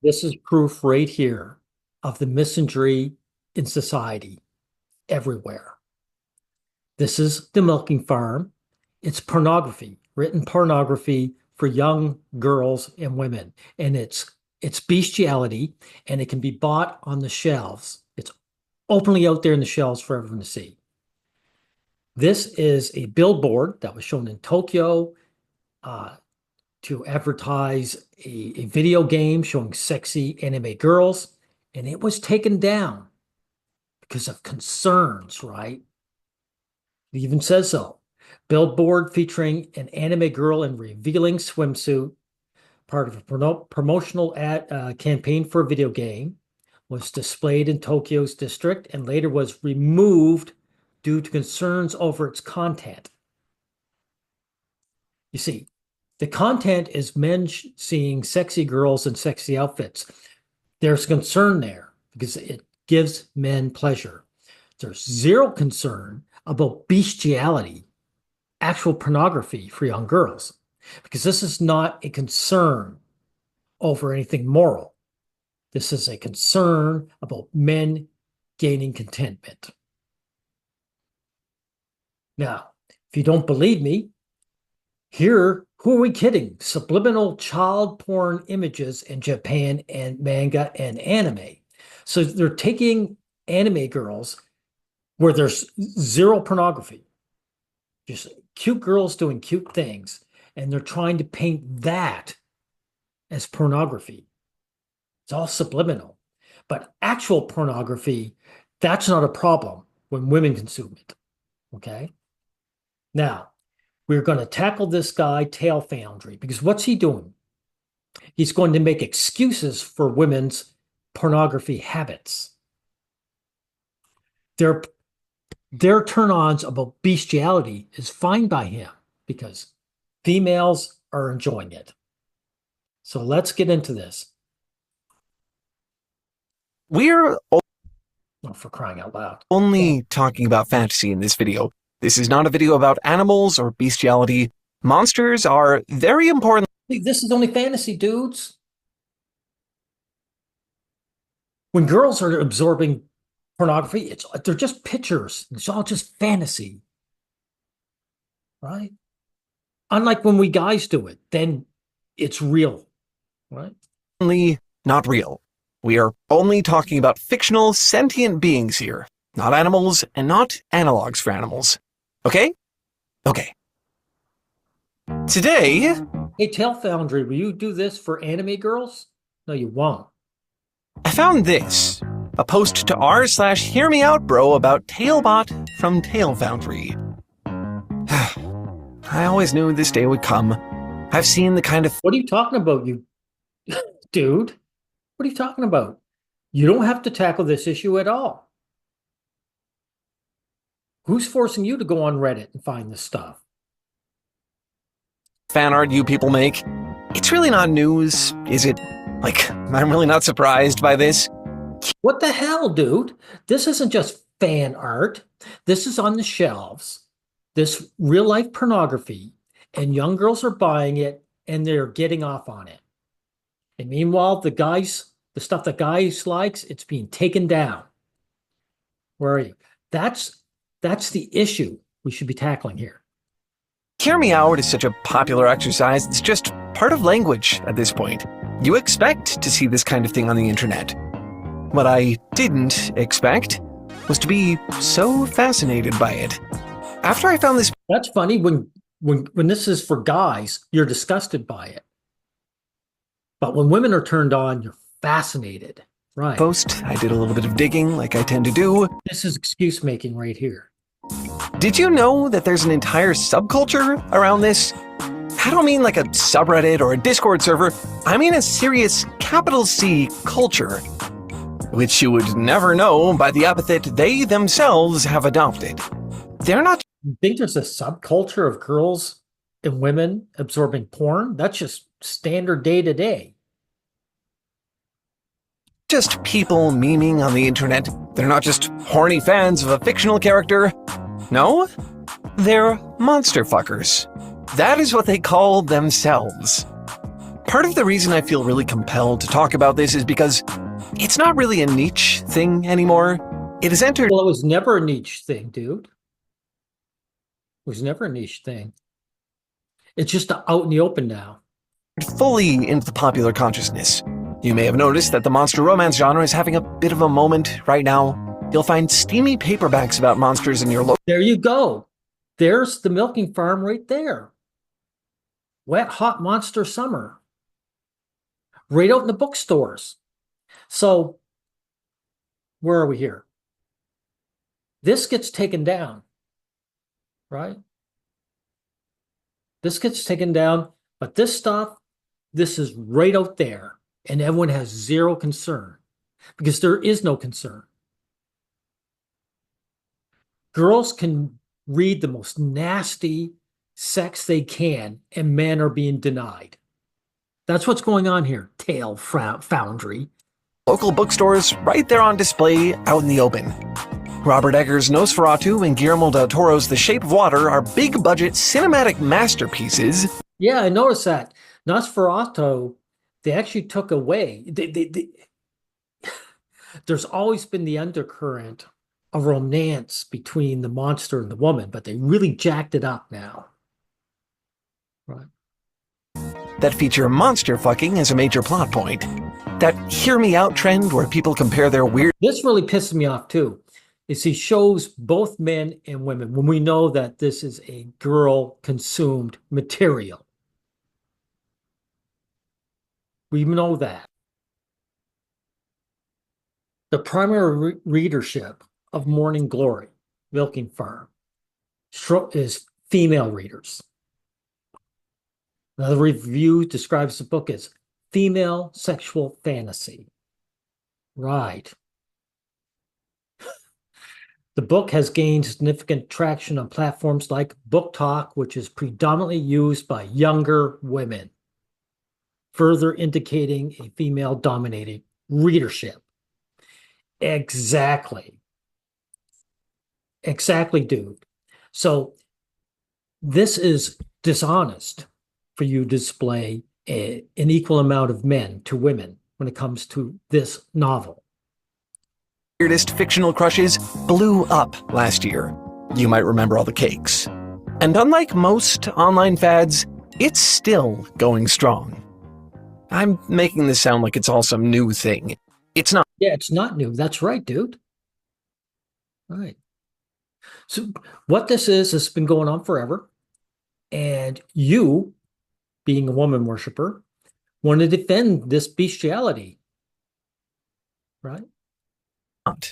This is proof right here of the misandry in society everywhere. This is the milking farm. It's pornography, written pornography for young girls and women. And it's bestiality, and it can be bought on the shelves. It's openly out there in the shelves for everyone to see. This is a billboard that was shown in Tokyo to advertise a video game showing sexy anime girls, and it was taken down because of concerns, right? It even says so. Billboard featuring an anime girl in revealing swimsuit, part of a promotional ad campaign for a video game, was displayed in Tokyo's district and later was removed due to concerns over its content. You see, the content is men seeing sexy girls in sexy outfits. There's concern there because it gives men pleasure. There's zero concern about bestiality, actual pornography for young girls, because this is not a concern over anything moral. This is a concern about men gaining contentment. Now, if you don't believe me, here, who are we kidding? Subliminal child porn images in Japan and manga and anime. So they're taking anime girls where there's zero pornography, just cute girls doing cute things, and they're trying to paint that as pornography. It's all subliminal. But actual pornography, that's not a problem when women consume it. Okay? Now, we're going to tackle this guy, Tail Foundry, because what's he doing? He's going to make excuses for women's pornography habits. Their turn-ons about bestiality is fine by him because females are enjoying it. So let's get into this. We're for crying out loud. Only talking about fantasy in this video. This is not a video about animals or bestiality. Monsters are very important. This is only fantasy, dudes. When girls are absorbing pornography, they're just pictures. It's all just fantasy. Right? Unlike when we guys do it, then it's real. Right? Only not real. We are only talking about fictional, sentient beings here. Not animals and not analogs for animals. Okay? Okay. Today... Hey, Tail Foundry, will you do this for anime girls? No, you won't. I found this. A post to r/hearmeoutbro about Tailbot from Tail Foundry. I always knew this day would come. I've seen the kind of... What are you talking about, you... Dude? What are you talking about? You don't have to tackle this issue at all. Who's forcing you to go on Reddit and find this stuff? Fan art you people make. It's really not news, is it? Like, I'm really not surprised by this. What the hell, dude? This isn't just fan art. This is on the shelves. This real-life pornography, and young girls are buying it, and they're getting off on it. And meanwhile, the stuff that guys likes, it's being taken down. Where are you? That's the issue we should be tackling here. Hear me out is such a popular exercise, it's just part of language at this point. You expect to see this kind of thing on the internet. What I didn't expect was to be so fascinated by it. After I found this... That's funny, when this is for guys, you're disgusted by it. But when women are turned on, you're fascinated. Right. Post, I did a little bit of digging like I tend to do. This is excuse making right here. Did you know that there's an entire subculture around this? I don't mean like a subreddit or a Discord server. I mean a serious capital C culture, which you would never know by the epithet they themselves have adopted. They're not... You think there's a subculture of girls and women absorbing porn? That's just standard day to day. Just people memeing on the internet. They're not just horny fans of a fictional character. No, they're monster fuckers. That is what they call themselves. Part of the reason I feel really compelled to talk about this is because it's not really a niche thing anymore. It has entered Well, it was never a niche thing, dude. It was never a niche thing. It's just out in the open now. fully into the popular consciousness. You may have noticed that the monster romance genre is having a bit of a moment right now. You'll find steamy paperbacks about monsters in your local. There you go. There's the milking farm right there. Wet, hot monster summer. Right out in the bookstores. So, where are we here? This gets taken down, right? This gets taken down, but this stuff, this is right out there, and everyone has zero concern because there is no concern. Girls can read the most nasty sex they can, and men are being denied. That's what's going on here, Tale Foundry. Local bookstores right there on display out in the open. Robert Eggers' Nosferatu and Guillermo del Toro's The Shape of Water are big-budget cinematic masterpieces. Yeah, I noticed that. Nosferatu, they actually took away. There's always been the undercurrent of romance between the monster and the woman, but they really jacked it up now. Right. That feature monster fucking as a major plot point. That hear me out trend where people compare their weird. This really pisses me off too, is he shows both men and women when we know that this is a girl-consumed material. We know that. The primary readership of Morning Glory, Milking Farm, is female readers. Another review describes the book as female sexual fantasy. Right. The book has gained significant traction on platforms like Book Talk, which is predominantly used by younger women, further indicating a female-dominated readership. Exactly. Exactly, dude. So this is dishonest for you to display an equal amount of men to women when it comes to this novel. Weirdest fictional crushes blew up last year. You might remember all the cakes. And unlike most online fads, it's still going strong. I'm making this sound like it's all some new thing. It's not. Yeah, it's not new. That's right, dude. Right. So what this is, has been going on forever. And you, being a woman worshiper, want to defend this bestiality. Right?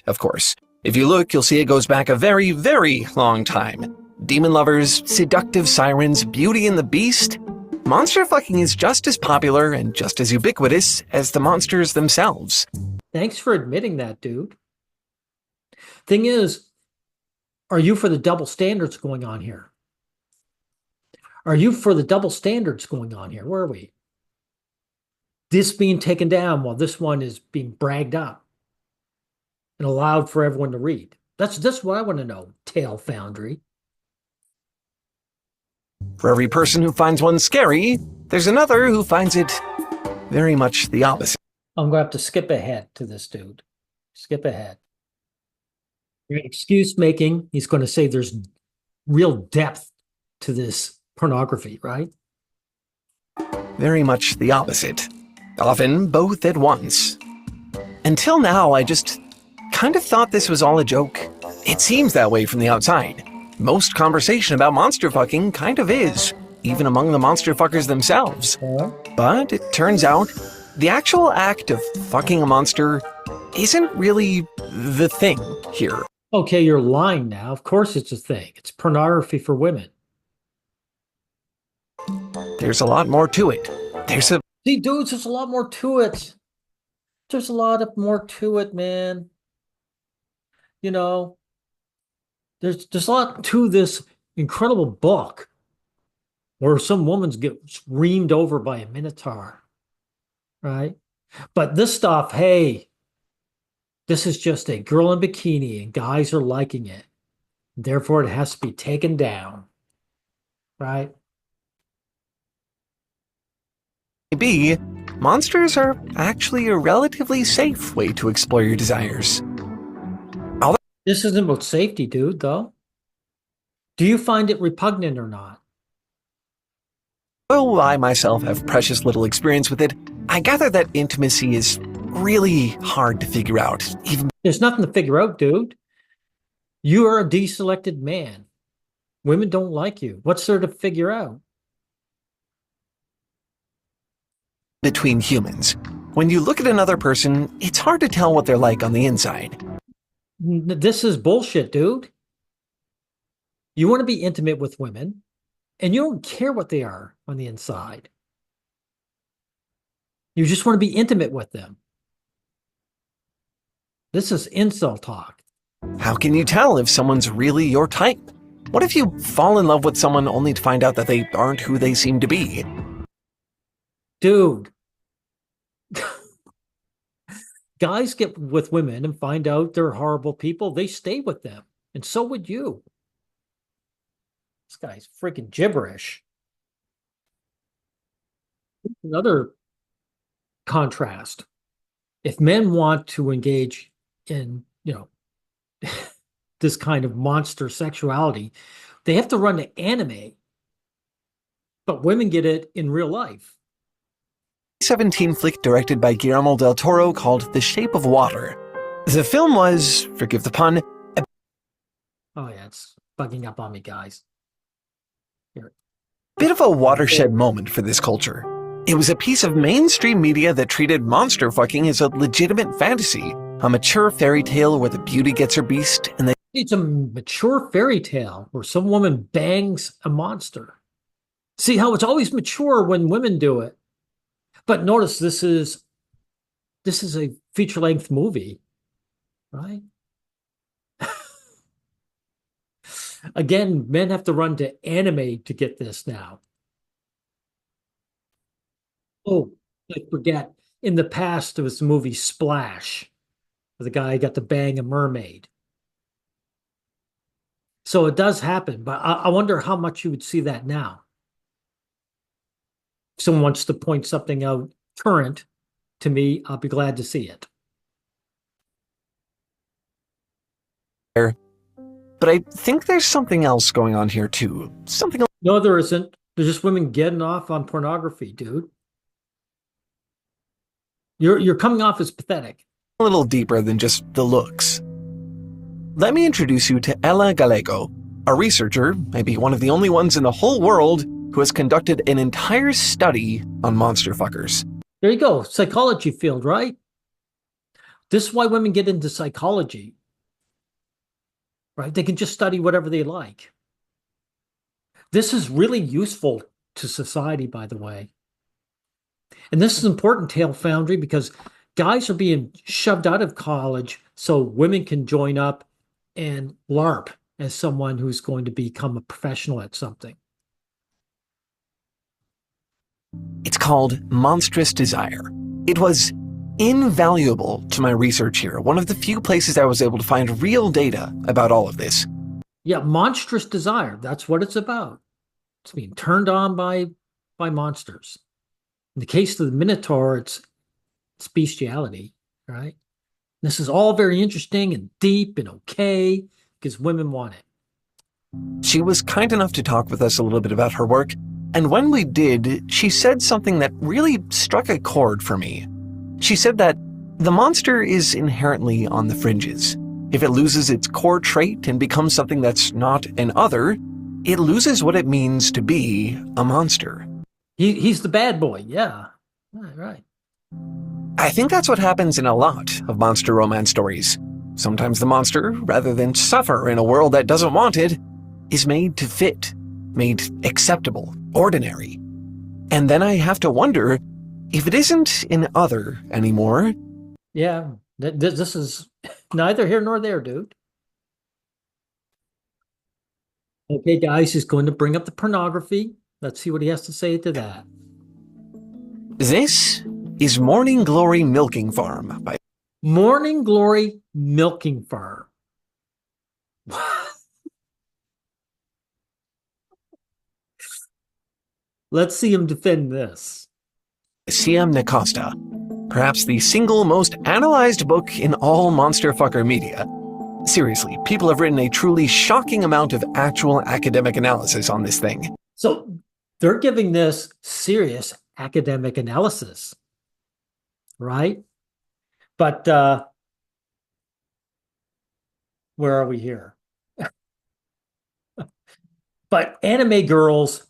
Of course. If you look, you'll see it goes back a very, very long time. Demon lovers, seductive sirens, Beauty and the Beast. Monster fucking is just as popular and just as ubiquitous as the monsters themselves. Thanks for admitting that, dude. Thing is, are you for the double standards going on here? Are you for the double standards going on here? Where are we? This being taken down while this one is being bragged up and allowed for everyone to read. That's what I want to know, Tale Foundry. For every person who finds one scary, there's another who finds it very much the opposite. I'm going to have to skip ahead to this dude. Skip ahead. Excuse making. He's going to say there's real depth to this pornography, right? Very much the opposite. Often both at once. Until now, I just kind of thought this was all a joke. It seems that way from the outside. Most conversation about monster fucking kind of is, even among the monster fuckers themselves. But it turns out, the actual act of fucking a monster isn't really the thing here. Okay, you're lying now. Of course it's a thing. It's pornography for women. There's a lot more to it. See, dudes, there's a lot more to it. There's a lot more to it, man. You know, there's a lot to this incredible book where some woman's get reamed over by a minotaur, right? But this stuff, hey, this is just a girl in bikini and guys are liking it. Therefore, it has to be taken down, right? be, monsters are actually a relatively safe way to explore your desires. This isn't about safety, dude, though. Do you find it repugnant or not? Though I myself have precious little experience with it, I gather that intimacy is really hard to figure out, even There's nothing to figure out, dude. You are a deselected man. Women don't like you. What's there to figure out? between humans. When you look at another person, it's hard to tell what they're like on the inside. This is bullshit, dude. You want to be intimate with women, and you don't care what they are on the inside. You just want to be intimate with them. This is incel talk. How can you tell if someone's really your type? What if you fall in love with someone only to find out that they aren't who they seem to be? Dude. Guys get with women and find out they're horrible people. They stay with them. And so would you. This guy's freaking gibberish. Another contrast. If men want to engage in, this kind of monster sexuality, they have to run to anime. But women get it in real life. 2017 flick directed by Guillermo del Toro called The Shape of Water. The film was, forgive the pun, Oh, yeah, it's bugging up on me, guys. Here. bit of a watershed moment for this culture. It was a piece of mainstream media that treated monster fucking as a legitimate fantasy, a mature fairy tale where the beauty gets her beast and the It's a mature fairy tale where some woman bangs a monster. See how it's always mature when women do it. But notice this is a feature-length movie, right? Again, men have to run to anime to get this now. Oh, I forget. In the past, there was the movie Splash, where the guy got to bang a mermaid. So it does happen, but I wonder how much you would see that now. If someone wants to point something out current to me, I'll be glad to see it. But I think there's something else going on here too. Something No, there isn't. There's just women getting off on pornography, dude. You're coming off as pathetic. a little deeper than just the looks. Let me introduce you to Ella Gallego, a researcher, maybe one of the only ones in the whole world, who has conducted an entire study on monster fuckers. There you go. Psychology field, right? This is why women get into psychology, right? They can just study whatever they like. This is really useful to society, by the way. And this is important, Tail Foundry, because guys are being shoved out of college so women can join up and LARP as someone who's going to become a professional at something. It's called Monstrous Desire. It was invaluable to my research here, one of the few places I was able to find real data about all of this. Yeah, monstrous desire. That's what it's about. It's being turned on by monsters. In the case of the Minotaur, it's bestiality, right? This is all very interesting and deep and okay because women want it. She was kind enough to talk with us a little bit about her work, and when we did, she said something that really struck a chord for me. She said that the monster is inherently on the fringes. If it loses its core trait and becomes something that's not an other, it loses what it means to be a monster. He's the bad boy, yeah. Right. I think that's what happens in a lot of monster romance stories. Sometimes the monster, rather than suffer in a world that doesn't want it, is made to fit, made acceptable, ordinary. And then I have to wonder if it isn't an other anymore. Yeah, this is neither here nor there, dude. Okay, guys, he's going to bring up the pornography. Let's see what he has to say to that. This is Morning Glory Milking Farm by Morning Glory Milking Farm. Let's see him defend this. Nicosta, perhaps the single most analyzed book in all monster fucker media. Seriously, people have written a truly shocking amount of actual academic analysis on this thing. So they're giving this serious academic analysis, right? But where are we here? But anime girls,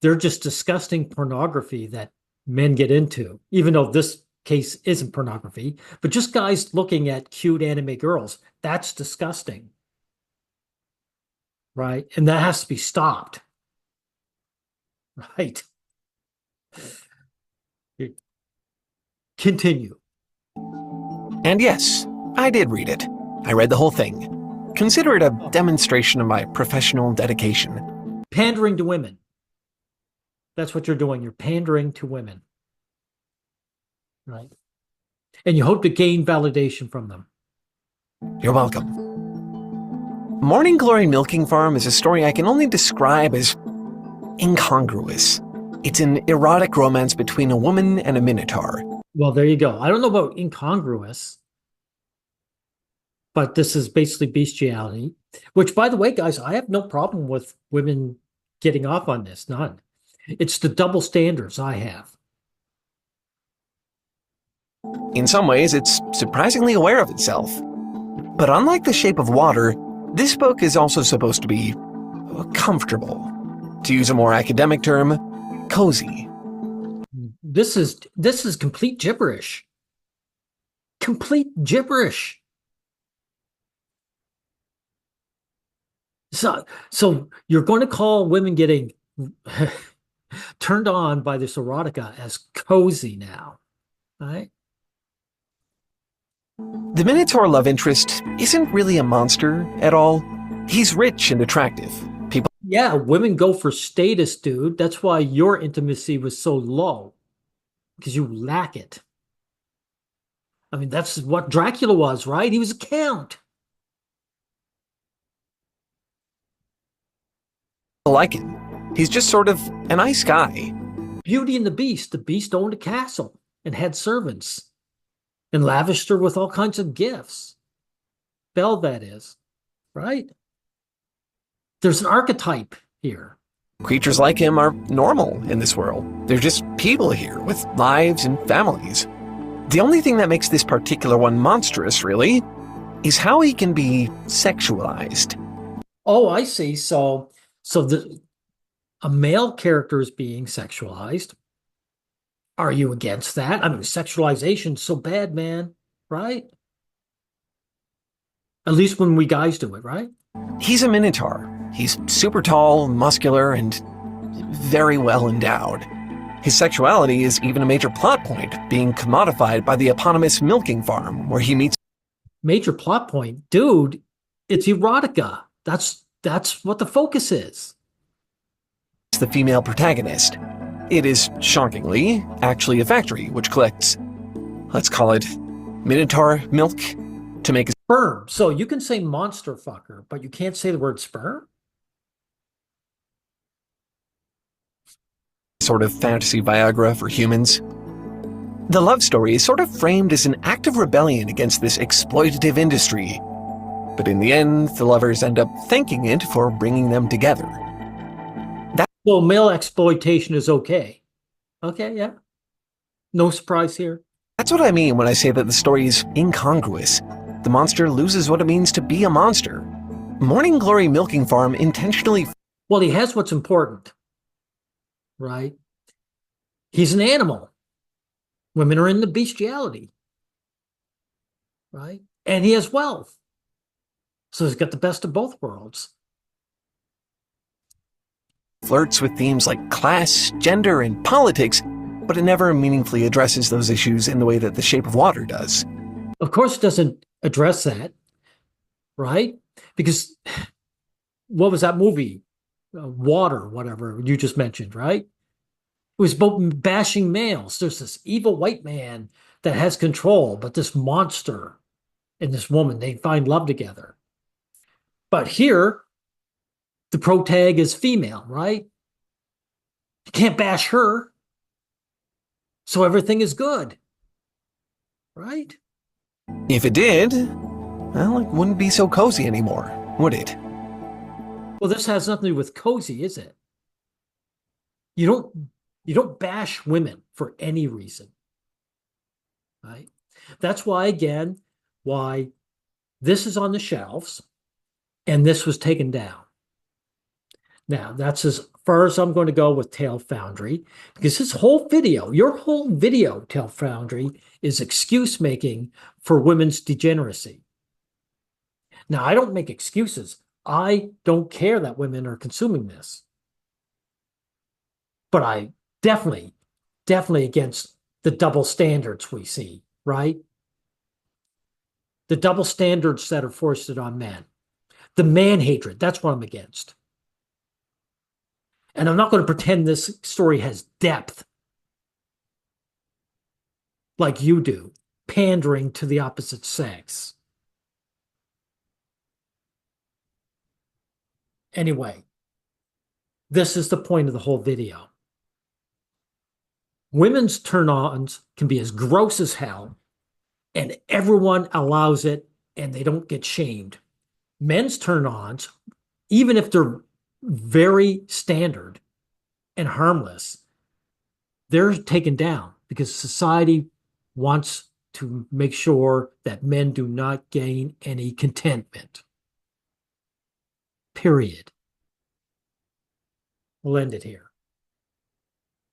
they're just disgusting pornography that men get into, even though this case isn't pornography, but just guys looking at cute anime girls, that's disgusting, right? And that has to be stopped, right? Continue. And yes, I did read it. I read the whole thing. Consider it a demonstration of my professional dedication. Pandering to women. That's what you're doing. You're pandering to women, right? And you hope to gain validation from them. You're welcome. Morning Glory Milking Farm is a story I can only describe as incongruous. It's an erotic romance between a woman and a minotaur. Well, there you go. I don't know about incongruous, but this is basically bestiality, which, by the way, guys, I have no problem with women getting off on this. None. It's the double standards I have. In some ways, it's surprisingly aware of itself. But unlike The Shape of Water, this book is also supposed to be comfortable. To use a more academic term, cozy. This is complete gibberish. Complete gibberish. So you're going to call women getting turned on by this erotica as cozy now, right? The Minotaur love interest isn't really a monster at all. He's rich and attractive. Yeah, women go for status, dude. That's why your intimacy was so low, because you lack it. I mean, that's what Dracula was, right? He was a count. Like him. He's just sort of a nice guy. Beauty and the Beast. The Beast owned a castle and had servants and lavished her with all kinds of gifts. Belle, that is, right? There's an archetype here. Creatures like him are normal in this world. They're just people here with lives and families. The only thing that makes this particular one monstrous, really, is how he can be sexualized. Oh, I see. So a male character is being sexualized. Are you against that? I mean, sexualization's so bad, man, right? At least when we guys do it, right? He's a minotaur. He's super tall, muscular, and very well endowed. His sexuality is even a major plot point, being commodified by the eponymous milking farm, where he meets... Major plot point? Dude, it's erotica. That's what the focus is. The female protagonist. It is, shockingly, actually a factory which collects, let's call it, minotaur milk to make a sperm. So you can say monster fucker, but you can't say the word sperm? Sort of fantasy Viagra for humans. The love story is sort of framed as an act of rebellion against this exploitative industry. But in the end, the lovers end up thanking it for bringing them together. So male exploitation is okay. Okay, yeah. No surprise here. That's what I mean when I say that the story is incongruous. The monster loses what it means to be a monster. Morning Glory Milking Farm intentionally... Well, he has what's important, right? He's an animal. Women are in the bestiality, right? And he has wealth. So he's got the best of both worlds. Flirts with themes like class, gender, and politics, but it never meaningfully addresses those issues in the way that The Shape of Water does. Of course it doesn't address that, right? Because what was that movie? Water, whatever you just mentioned, right? It was both bashing males. There's this evil white man that has control, but this monster and this woman, they find love together. But here, the protag is female, right? You can't bash her. So everything is good, right? If it did, well, it wouldn't be so cozy anymore, would it? Well, this has nothing to do with cozy, is it? You don't bash women for any reason, right? That's why, again, why this is on the shelves and this was taken down. Now, that's as far as I'm going to go with Tail Foundry, because this whole video, your whole video, Tail Foundry, is excuse making for women's degeneracy. Now, I don't make excuses. I don't care that women are consuming this. But I definitely against the double standards we see, right? The double standards that are foisted on men. The man hatred, that's what I'm against. And I'm not going to pretend this story has depth like you do, pandering to the opposite sex. Anyway, this is the point of the whole video. Women's turn-ons can be as gross as hell, and everyone allows it, and they don't get shamed. Men's turn-ons, even if they're very standard and harmless, they're taken down because society wants to make sure that men do not gain any contentment. Period. We'll end it here.